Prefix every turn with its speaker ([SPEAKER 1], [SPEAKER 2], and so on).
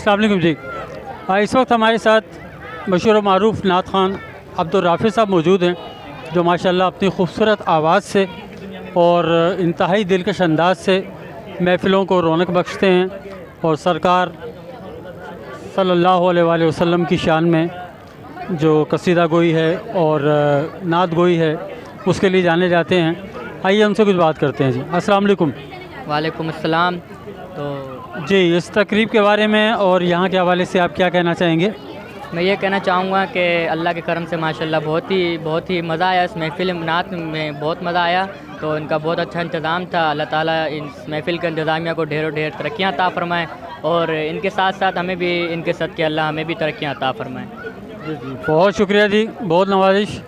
[SPEAKER 1] अस्सलाम वालेकुम जी। इस वक्त हमारे साथ मशहूर मारूफ नात ख़ान अब्दुल राफ़ी साहब मौजूद हैं, जो माशाल्लाह अपनी खूबसूरत आवाज़ से और इंतहाई दिलकश अंदाज से महफ़िलों को रौनक बख्शते हैं और सरकार सल्लल्लाहु अलैहि वसल्लम की शान में जो कसीदा गोई है और नात गोई है उसके लिए जाने जाते हैं। आइए उनसे कुछ बात करते हैं जी। अस्सलाम वालेकुम।
[SPEAKER 2] वालेकुम अस्सलाम। तो
[SPEAKER 1] जी, इस तकरीब के बारे में और यहाँ के हवाले से आप क्या कहना चाहेंगे?
[SPEAKER 2] मैं ये कहना चाहूँगा कि अल्लाह के करम से माशाल्लाह बहुत ही मज़ा आया। इस महफ़िल नात में बहुत मज़ा आया। तो इनका बहुत अच्छा इंतज़ाम था। अल्लाह ताला इस महफ़िल के इंतज़ामिया को ढेरों ढेर तरक्कियाँ अता फ़रमाएँ और इनके साथ साथ हमें भी इनके सदक़े अल्लाह हमें भी तरक्कियाँ अता फ़रमाएँ।
[SPEAKER 1] बहुत शुक्रिया जी, बहुत नवाजिश।